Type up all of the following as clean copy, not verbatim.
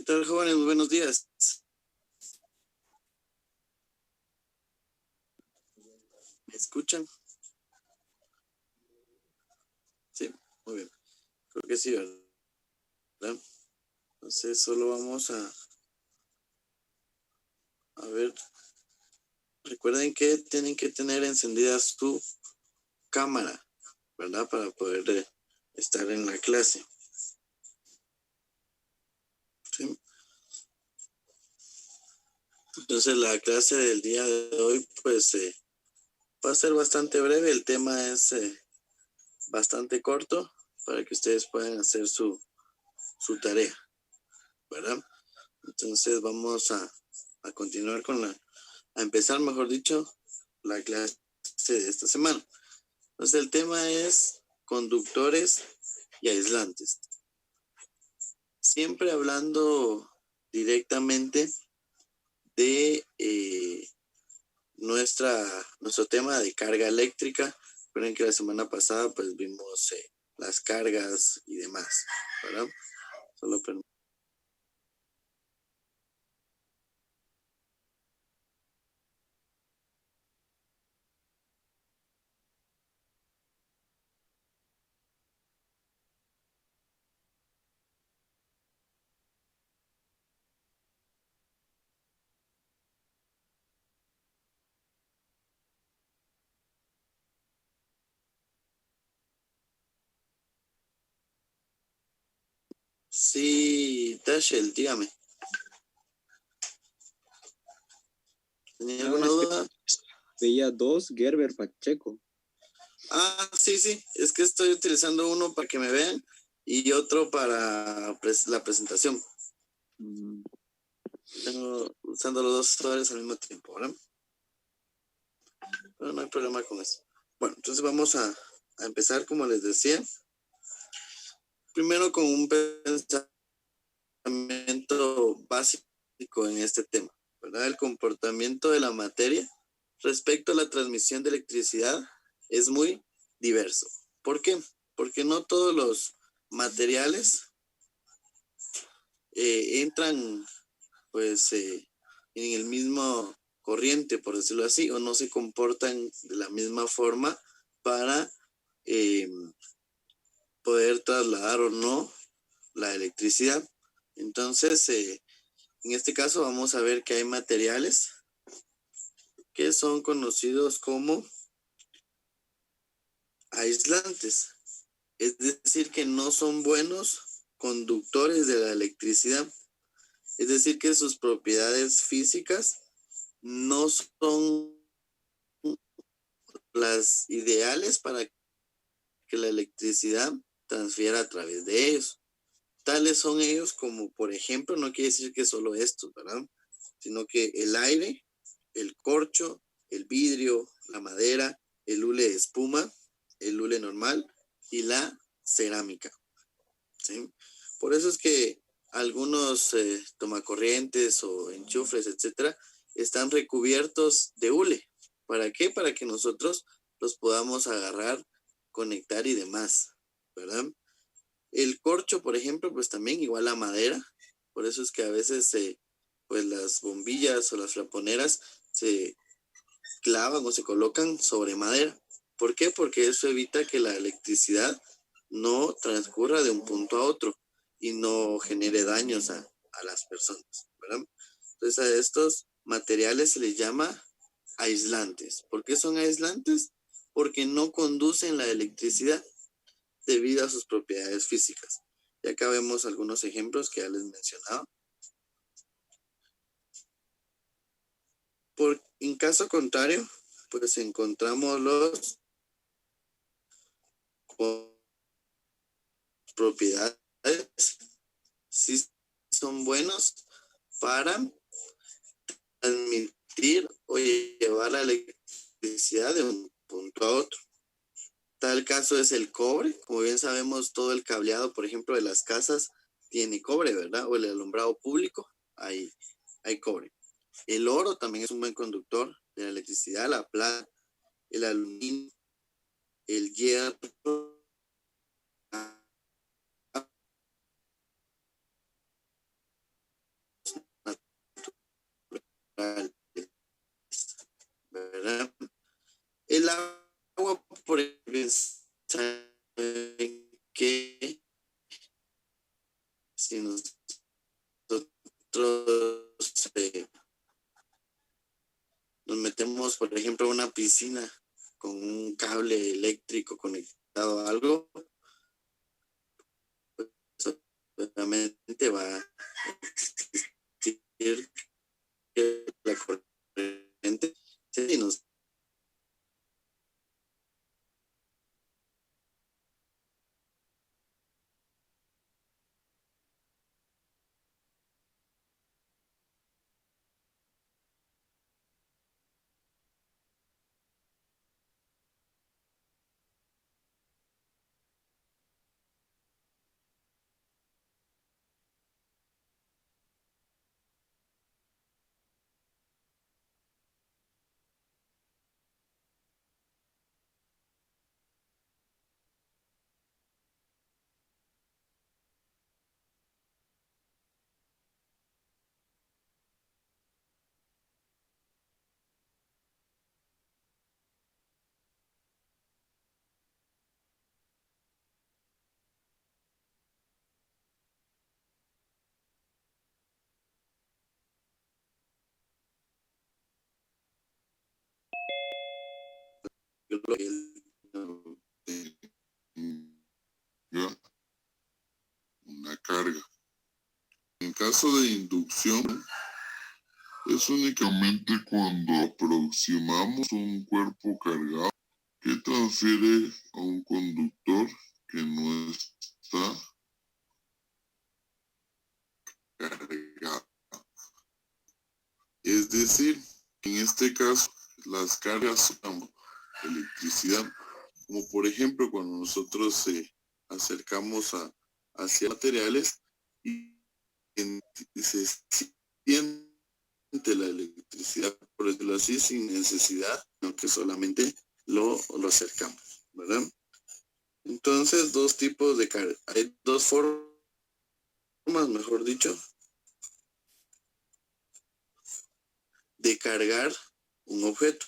tal, jóvenes? Muy buenos días. ¿Me escuchan? Sí, muy bien. Creo que sí, ¿verdad? Entonces solo vamos a ver. Recuerden que tienen que tener encendida su cámara, ¿verdad? Para poder estar en la clase. ¿Sí? Entonces la clase del día de hoy pues va a ser bastante breve. El tema es bastante corto para que ustedes puedan hacer su tarea, ¿verdad? Entonces vamos a continuar a empezar, mejor dicho, la clase de esta semana. Entonces el tema es conductores y aislantes. Siempre hablando directamente de nuestro tema de carga eléctrica. Recuerden que la semana pasada pues vimos las cargas y demás, ¿verdad? Solo Sí, Tashel, dígame. ¿Tenía alguna Es que duda? veía dos Gerber Pacheco. Sí, es que estoy utilizando uno para que me vean y otro para la presentación. Tengo usando los dos usuarios al mismo tiempo, ¿verdad? Pero no hay problema con eso. Bueno, entonces vamos a empezar, como les decía. Primero con un pensamiento básico en este tema, ¿verdad? El comportamiento de la materia respecto a la transmisión de electricidad es muy diverso. ¿Por qué? Porque no todos los materiales entran pues en el mismo corriente, por decirlo así, o no se comportan de la misma forma para eh, poder trasladar o no la electricidad. Entonces, en este caso vamos a ver que hay materiales que son conocidos como aislantes, es decir, que no son buenos conductores de la electricidad, es decir, que sus propiedades físicas no son las ideales para que la electricidad transfiera a través de ellos. Tales son ellos como, por ejemplo, no quiere decir que solo estos, ¿verdad? Sino que el aire, el corcho, el vidrio, la madera, el hule de espuma, el hule normal y la cerámica, ¿sí? Por eso es que algunos tomacorrientes o enchufres, etcétera, están recubiertos de hule. ¿Para qué? Para que nosotros los podamos agarrar, conectar y demás, ¿verdad? El corcho, por ejemplo, pues también igual a madera. Por eso es que a veces pues las bombillas o las flaponeras se clavan o se colocan sobre madera. ¿Por qué? Porque eso evita que la electricidad no transcurra de un punto a otro y no genere daños a las personas, ¿verdad? Entonces a estos materiales se les llama aislantes. ¿Por qué son aislantes? Porque no conducen la electricidad debido a sus propiedades físicas. Y acá vemos algunos ejemplos que ya les mencionaba. En caso contrario, pues encontramos los con propiedades, sí son buenos para transmitir o llevar la electricidad de un punto a otro. Tal caso es el cobre. Como bien sabemos, todo el cableado, por ejemplo, de las casas tiene cobre, ¿verdad? O el alumbrado público, hay cobre. El oro también es un buen conductor de la electricidad, la plata, el aluminio, el hierro, que si nosotros nos metemos, por ejemplo, a una piscina con un cable eléctrico conectado a algo, pues obviamente va a existir que la corriente sí, nos una carga. En caso de inducción, es únicamente cuando aproximamos un cuerpo cargado que transfiere a un conductor que no está cargado. Es decir, en este caso, las cargas son electricidad, como por ejemplo cuando nosotros acercamos hacia materiales y se siente la electricidad, por decirlo así, sin necesidad, aunque solamente lo acercamos, ¿verdad? Entonces, dos tipos de carga. Hay dos formas, mejor dicho, de cargar un objeto.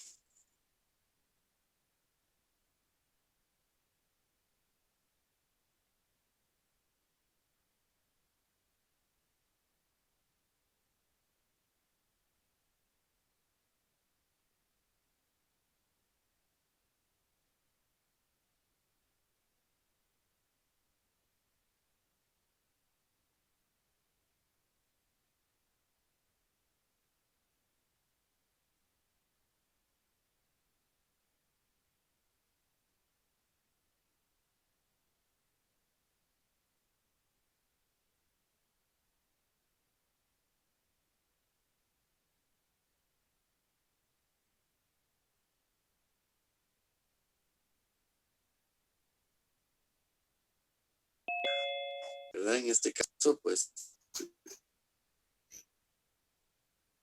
¿Verdad? En este caso, pues,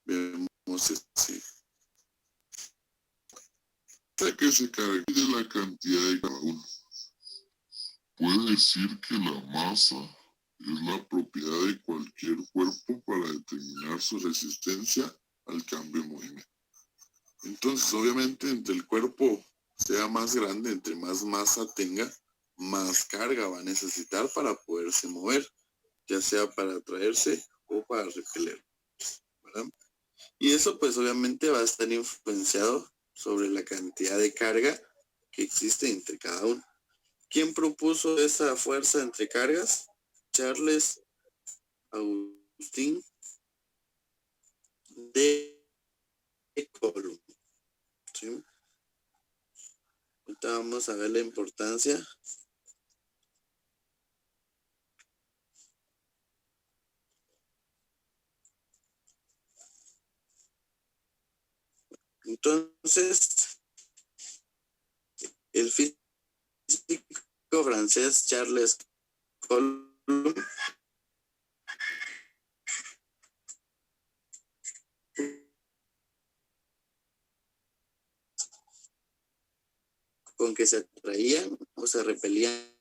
vemos así. Para que se cargue de la cantidad de cada uno. Puede decir que la masa es la propiedad de cualquier cuerpo para determinar su resistencia al cambio de movimiento. Entonces, obviamente, entre el cuerpo sea más grande, entre más masa tenga, más carga va a necesitar para poderse mover, ya sea para atraerse o para repeler, ¿verdad? Y eso pues obviamente va a estar influenciado sobre la cantidad de carga que existe entre cada uno. ¿Quién propuso esa fuerza entre cargas? Charles Agustín de Coulomb. ¿Sí? Ahorita vamos a ver la importancia. Entonces, el físico francés Charles Coulomb con que se atraían o se repelían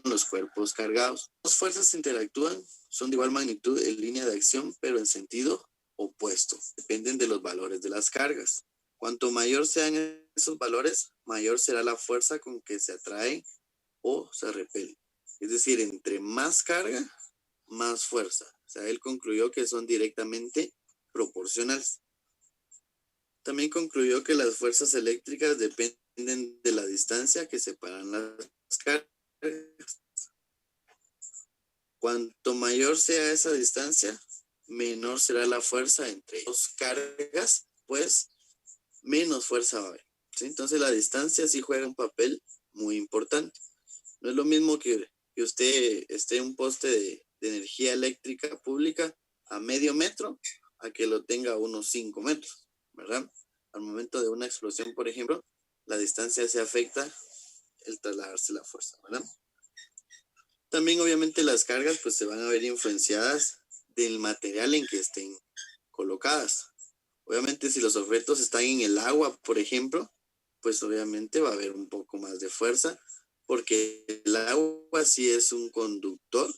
los cuerpos cargados. Las fuerzas interactúan, son de igual magnitud en línea de acción, pero en sentido opuesto. Dependen de los valores de las cargas. Cuanto mayor sean esos valores, mayor será la fuerza con que se atraen o se repelen. Es decir, entre más carga, más fuerza. O sea, él concluyó que son directamente proporcionales. También concluyó que las fuerzas eléctricas dependen de la distancia que separan las cargas. Cuanto mayor sea esa distancia, menor será la fuerza entre dos cargas, pues menos fuerza va a haber. ¿Sí? Entonces la distancia sí juega un papel muy importante. No es lo mismo que usted esté en un poste de energía eléctrica pública a medio metro a que lo tenga a unos 5 metros, ¿verdad? Al momento de una explosión, por ejemplo, la distancia se afecta el trasladarse la fuerza, ¿verdad? También obviamente las cargas pues se van a ver influenciadas del material en que estén colocadas. Obviamente si los objetos están en el agua, por ejemplo, pues obviamente va a haber un poco más de fuerza porque el agua sí es un conductor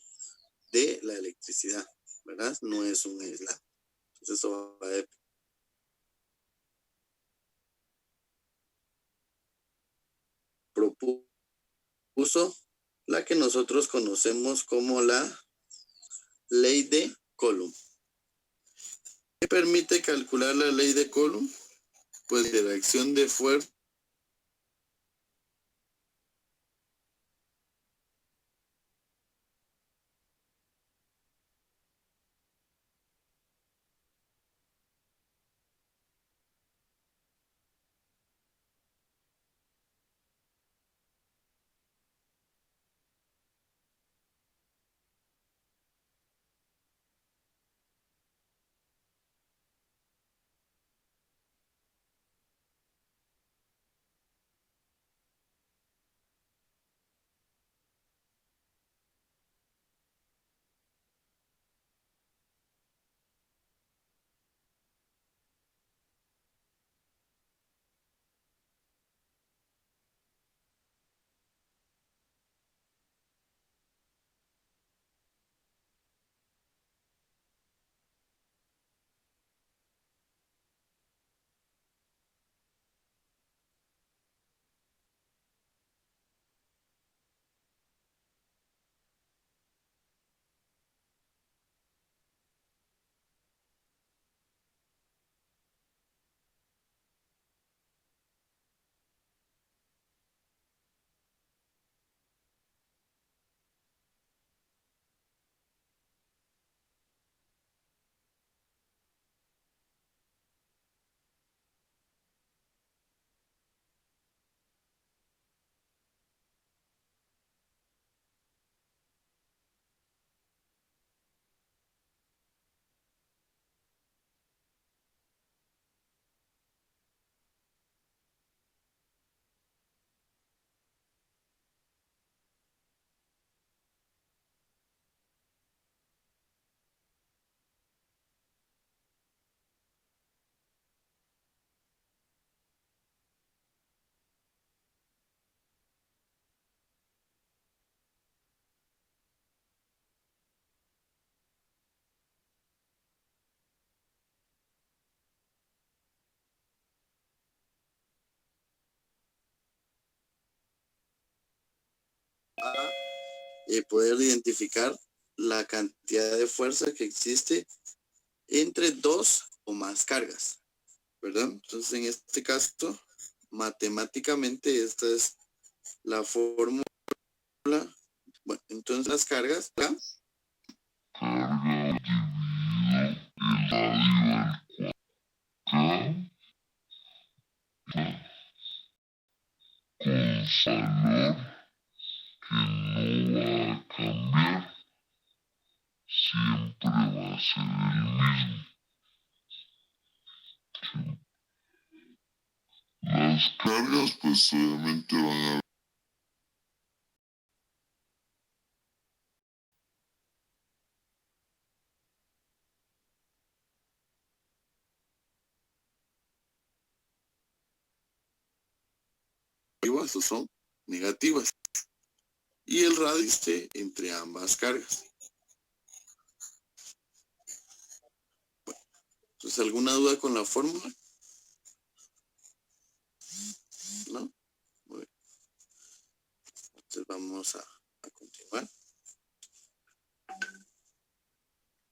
de la electricidad, ¿verdad? No es un aislante. Entonces eso va a propuso la que nosotros conocemos como la ley de Coulomb. ¿Qué permite calcular la ley de Coulomb? Pues la interacción de fuerza a poder identificar la cantidad de fuerza que existe entre dos o más cargas, ¿verdad? Entonces, en este caso, matemáticamente, esta es la fórmula. Bueno, entonces las cargas, ¿verdad? Carga dividido el radio al con valor que no va a cambiar, siempre va a ser el mismo. Las cargas pues obviamente van a Estos son negativas. Y el radio esté entre ambas cargas. Bueno, entonces, ¿alguna duda con la fórmula? ¿No? Muy bien. Entonces vamos a continuar. ¿va?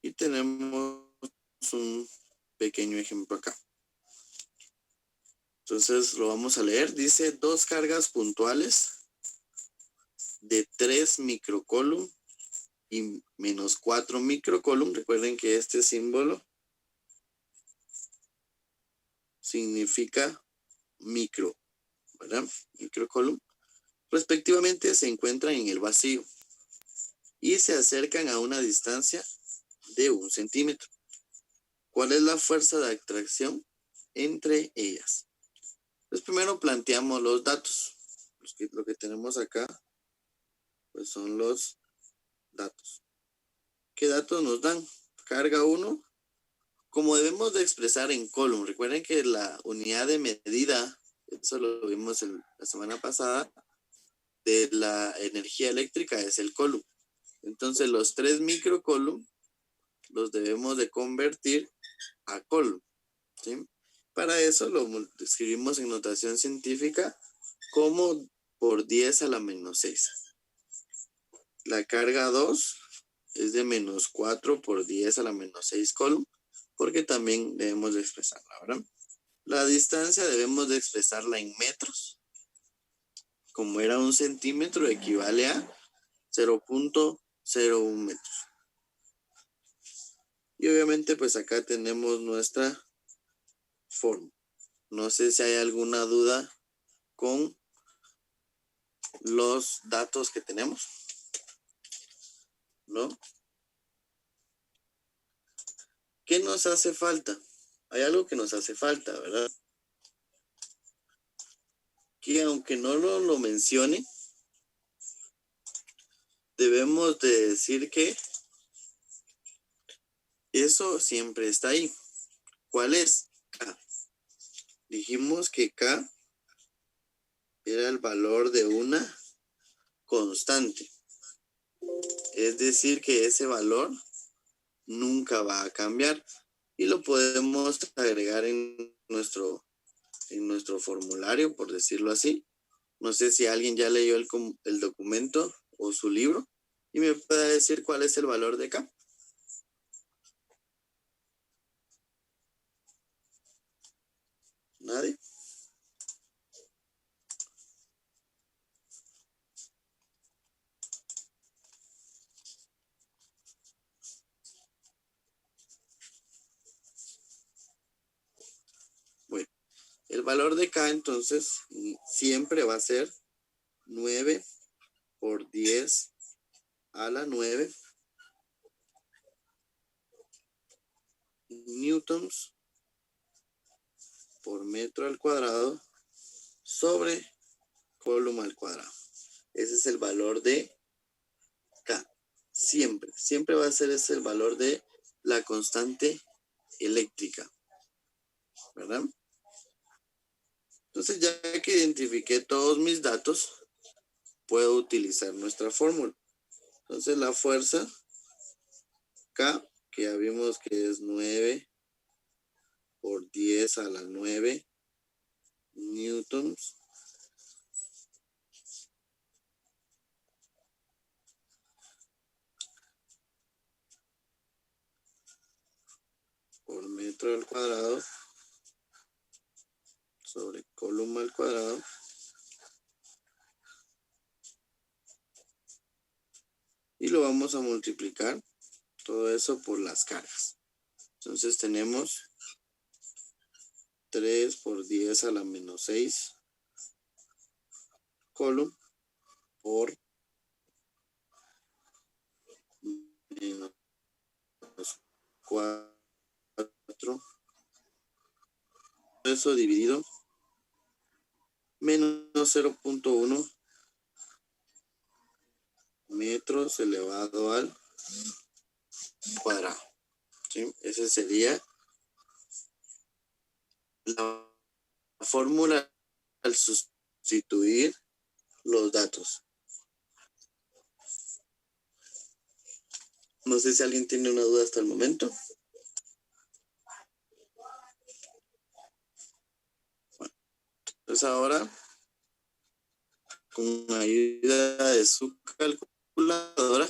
Y tenemos un pequeño ejemplo acá. Entonces lo vamos a leer. Dice 2 cargas puntuales de 3 microcoulomb y menos 4 microcoulomb. Recuerden que este símbolo significa micro, ¿verdad? Microcoulomb. Respectivamente se encuentran en el vacío y se acercan a una distancia de 1 centímetro. ¿Cuál es la fuerza de atracción entre ellas? Pues primero planteamos los datos. Lo que tenemos acá pues son los datos. ¿Qué datos nos dan? Carga 1, como debemos de expresar en coulomb. Recuerden que la unidad de medida, eso lo vimos la semana pasada, de la energía eléctrica es el coulomb. Entonces los 3 microcoulomb los debemos de convertir a coulomb, ¿sí? Para eso lo escribimos en notación científica como por 10 a la menos 6. La carga 2 es de menos 4 por 10 a la menos 6 coulomb, porque también debemos de expresarla, ¿verdad? La distancia debemos de expresarla en metros. Como era 1 centímetro, equivale a 0.01 metros. Y obviamente pues acá tenemos nuestra forma. No sé si hay alguna duda con los datos que tenemos, ¿no? ¿Qué nos hace falta? Hay algo que nos hace falta, ¿verdad? Que aunque no lo mencione, debemos de decir que eso siempre está ahí. ¿Cuál es? K. Dijimos que K era el valor de una constante. Es decir, que ese valor nunca va a cambiar y lo podemos agregar en nuestro formulario, por decirlo así. No sé si alguien ya leyó el documento o su libro y me puede decir cuál es el valor de K. ¿Nadie? Bueno, el valor de K entonces siempre va a ser 9 por 10 a la 9 newtons por metro al cuadrado sobre coulomb al cuadrado. Ese es el valor de K. Siempre va a ser ese el valor de la constante eléctrica, ¿verdad? Entonces, ya que identifiqué todos mis datos, puedo utilizar nuestra fórmula. Entonces, la fuerza K, que ya vimos que es 9 por 10 a la 9 newtons por metro al cuadrado sobre coulomb al cuadrado y lo vamos a multiplicar todo eso por las cargas. Entonces tenemos 3 por 10 a la menos 6 coulomb por menos 4. Eso dividido menos 0.1 metros elevado al cuadrado, ¿sí? Esa sería la fórmula al sustituir los datos. No sé si alguien tiene una duda hasta el momento. Bueno, entonces ahora, con ayuda de su calculadora,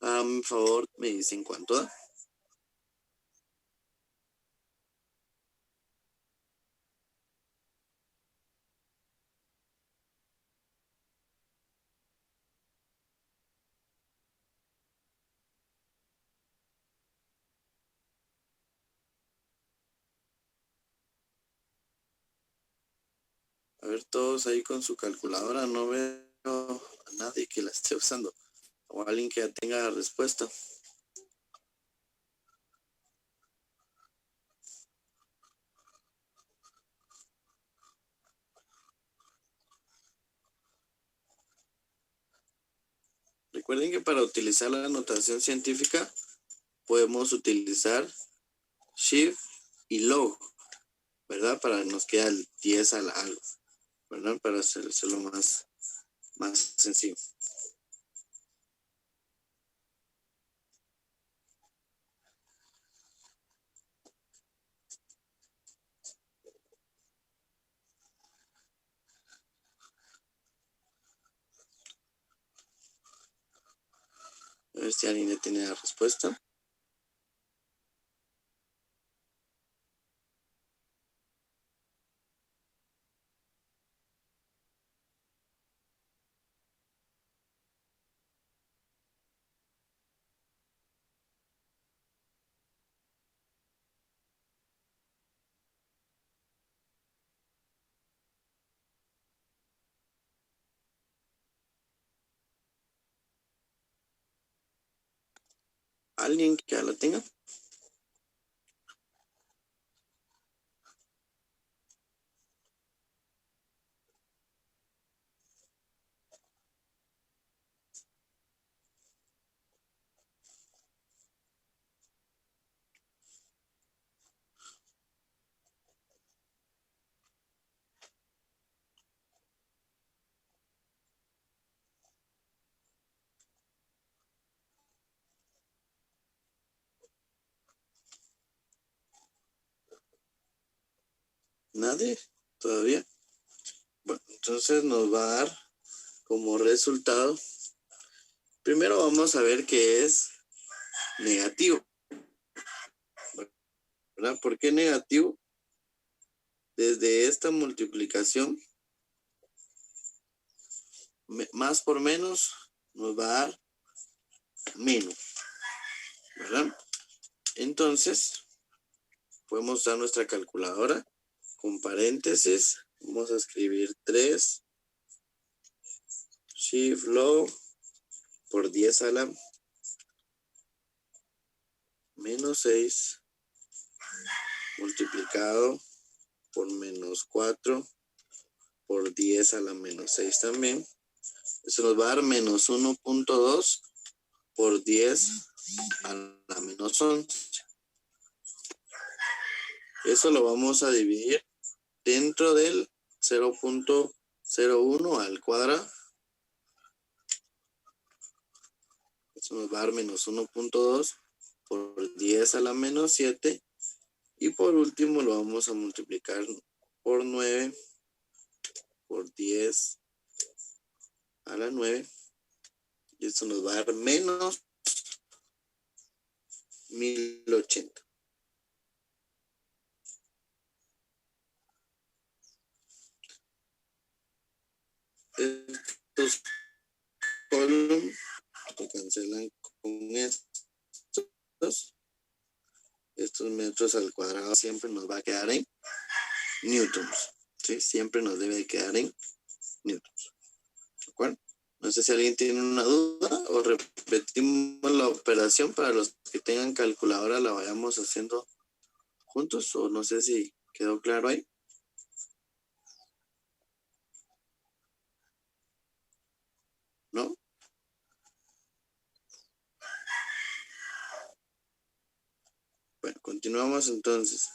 a mi favor, me dicen cuánto da. A ver, todos ahí con su calculadora, no veo a nadie que la esté usando o alguien que ya tenga la respuesta. Recuerden que para utilizar la notación científica podemos utilizar shift y log, ¿verdad? Para nos queda el 10 al algo, ¿verdad? Para hacerlo más sencillo. A ver si alguien ya tiene la respuesta. ¿Alguien que ya la tenga? ¿Nadie? ¿Todavía? Bueno, entonces nos va a dar como resultado. Primero vamos a ver qué es negativo, ¿verdad? ¿Por qué negativo? Desde esta multiplicación, más por menos nos va a dar menos, ¿verdad? Entonces, podemos usar nuestra calculadora con paréntesis. Vamos a escribir 3 shift log por 10 a la menos 6 multiplicado por menos 4 por 10 a la menos 6 también. Eso nos va a dar menos 1.2 por 10 a la menos 11. Eso lo vamos a dividir dentro del 0.01 al cuadrado. Eso nos va a dar menos 1.2 por 10 a la menos 7. Y por último lo vamos a multiplicar por 9 por 10 a la 9. Y esto nos va a dar menos 1080. Estos columns se cancelan con estos. Estos metros al cuadrado siempre nos va a quedar en newtons. ¿Sí? Siempre nos debe quedar en newtons. ¿De acuerdo? No sé si alguien tiene una duda o repetimos la operación para los que tengan calculadora, la vayamos haciendo juntos, o no sé si quedó claro ahí. ¿No? Bueno, continuamos entonces.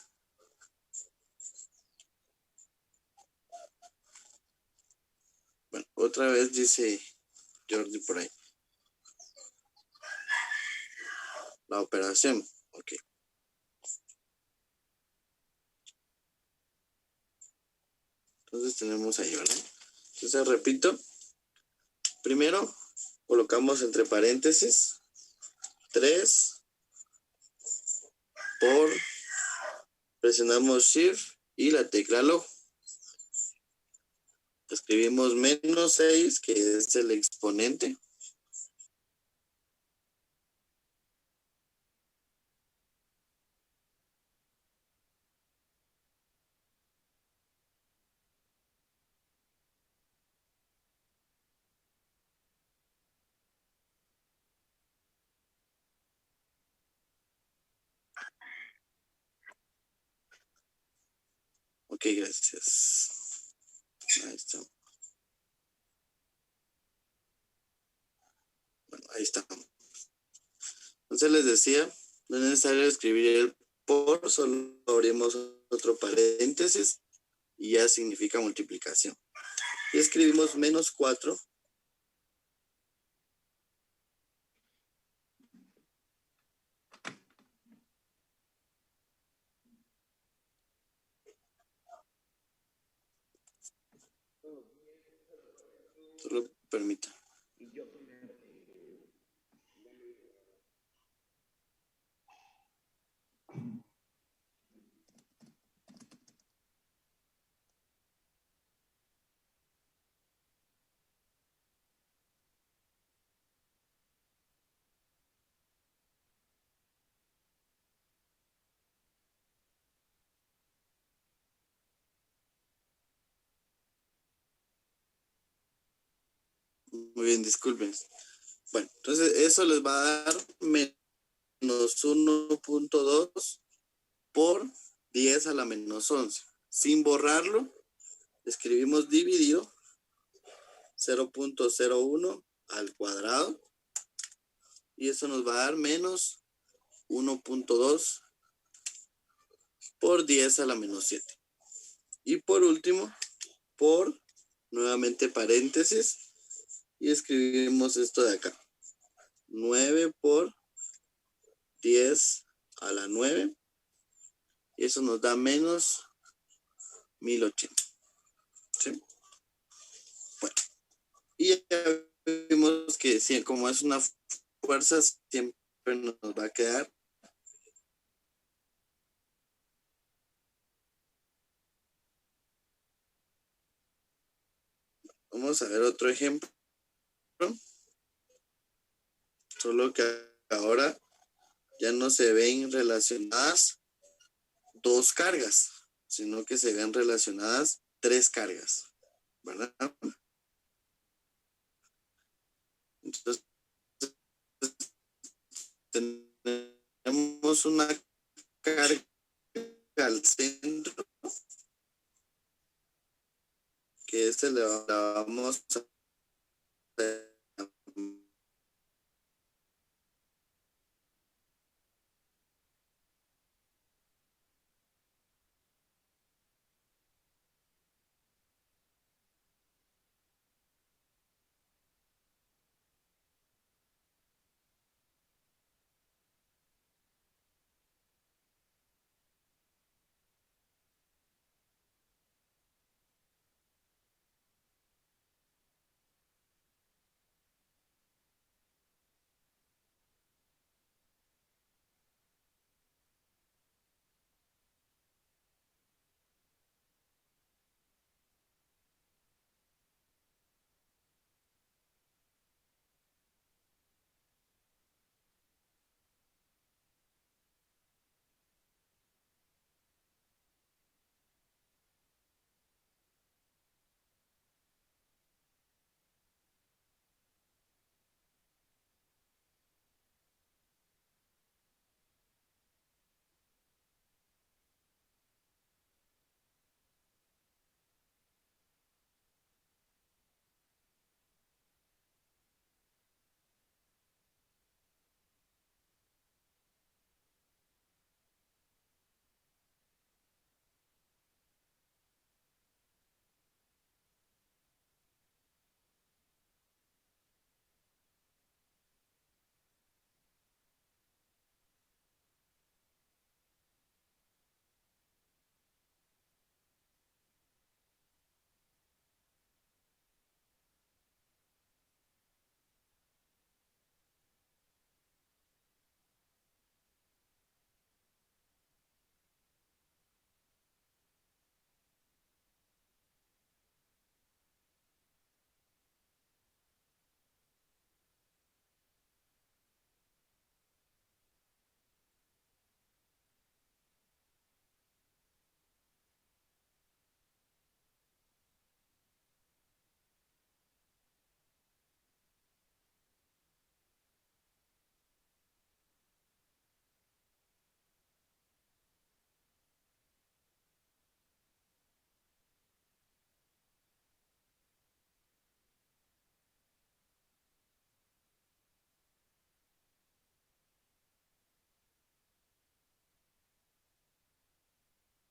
Bueno, otra vez dice Jordi por ahí. La operación. Ok. Entonces tenemos ahí, ¿verdad? Entonces repito. Primero, colocamos entre paréntesis 3 por, presionamos Shift y la tecla Log. Escribimos menos 6, que es el exponente. Ok, gracias. Ahí está. Bueno, ahí está. Entonces les decía, no es necesario escribir el por, solo abrimos otro paréntesis y ya significa multiplicación. Y escribimos menos 4. Solo permita. Muy bien, disculpen. Bueno, entonces eso les va a dar menos 1.2 por 10 a la menos 11. Sin borrarlo, escribimos dividido 0.01 al cuadrado. Y eso nos va a dar menos 1.2 por 10 a la menos 7. Y por último, por nuevamente paréntesis. Y escribimos esto de acá. 9 por 10 a la 9. Y eso nos da menos 1080. ¿Sí? Bueno. Y ya vimos que si, como es una fuerza, siempre nos va a quedar. Vamos a ver otro ejemplo. Solo que ahora ya no se ven relacionadas 2 cargas, sino que se ven relacionadas 3 cargas, ¿verdad? Entonces, tenemos una carga al centro, que la vamos a